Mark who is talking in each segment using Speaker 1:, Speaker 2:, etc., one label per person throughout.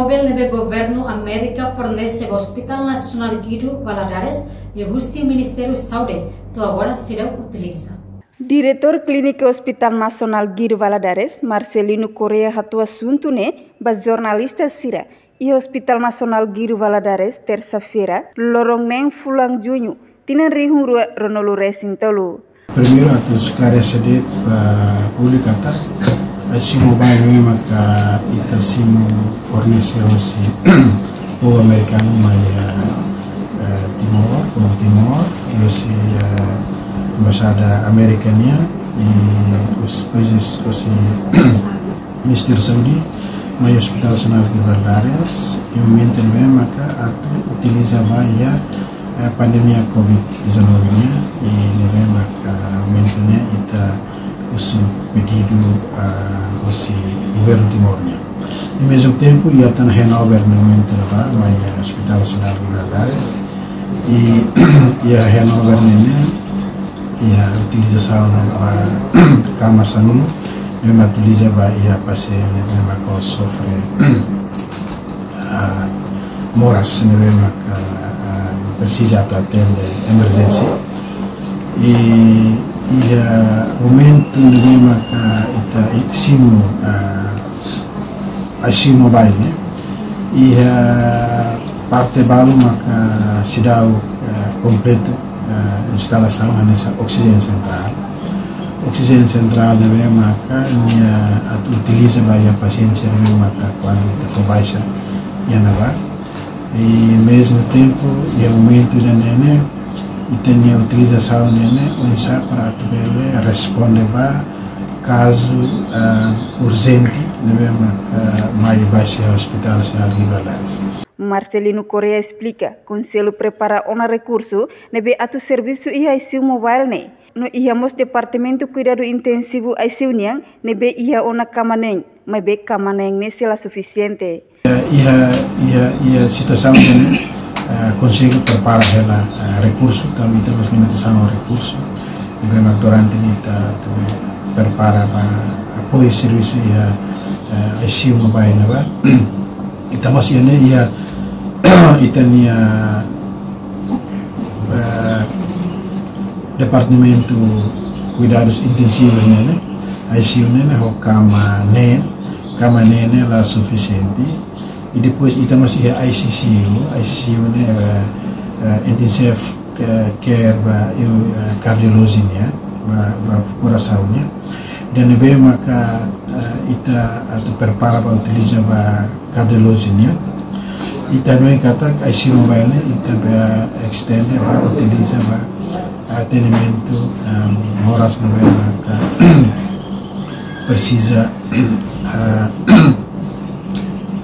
Speaker 1: móvel nebe governo América fornece ao Hospital Nacional Guido Valadares e o Ministério da Saúde, então agora será utiliza.
Speaker 2: Diretor Clínico Hospital Nacional Guido Valadares, Marcelino Correa hatu assunto bas jornalista Sira e Hospital Nacional Guido Valadares terça-feira, lorong neng fulang junho, tinan rihuru ronolu resintolu.
Speaker 3: Primeiro atu esclarecer para público ata esse mobile mesmo que ita simo fornece o americano mai Timor e esse embaixada americana e os países Ministério da Saúde mai Hospital Nacional de Valadares e momento mesmo que atu utiliza a pandemia COVID-19 e mesmo que momento ita usu pedido a governo Timor. Ao mesmo tempo, ia estar renovar no momento lá, mas Hospital Nacional de Valadares e a renovar e a utilização da cama sanulo, mesmo utilizava e a paciente mesmo que sofre moras mesmo que precisa atender emergência e momento mesmo que ita simo ICU mobile e parte balu maka sidau completo instalação nessa oxigênio central mesmo maka utiliza a paciente mesmo maka quando ita for baixa e anava e mesmo tempo e momento da nenê e tem a utilização para atuar responder para caso urgente mais baixo Hospital Nacional de Valadares.
Speaker 2: Marcelino Correa explica, Conselho prepara um recurso nebe atu serviço e ICU mobile no íamos departamento cuidado intensivo ICU nebe ia ona kamaneng, mas be kamaneng será suficiente.
Speaker 3: Ia situação Conselho prepara recurso, também temos limitação ao recurso, e durante kita prepara para apoio serviço e ICU mobile e também ia departamento cuidados intensivos ICU o cama lá suficiente e depois kita masih ICCU intensive care cardiologinya coraçãonya dan bem maka ita atau prepara para utilizar cardiologinya ita não kata ICU mobile ita extend para utilizar atendimento moras no bem maka precisa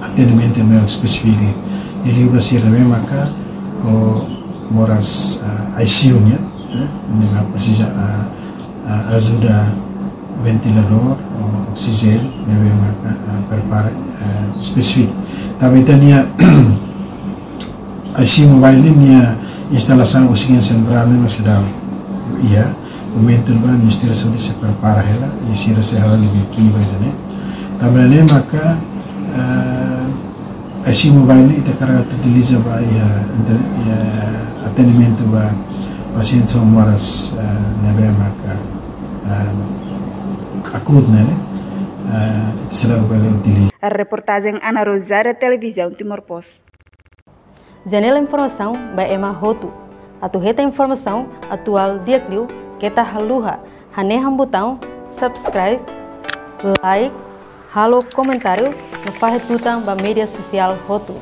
Speaker 3: atendimento meio específico ele vai ser bem maka moras ICU nya não precisa ajuda ventilador oxigênio bem maka prepara específico também tem ICU mobile nya instalação oxigênio central masih dah ia momento ba Ministério da Saúde se prepara ela e se receberá lebih kiba ini também maka ICU mobile ita cara utiliza ba atendimento ba pacientes com moras nebe maka akut será boleh utiliza.
Speaker 2: A reportagem Ana Rosária, Televisão Timor Post.
Speaker 4: Janela informação by Emma Hotu. Atu reta informação atual diakliu kita haluha haneham botão subscribe, like, halo comentário no faz tutang ba media sosial Hotu.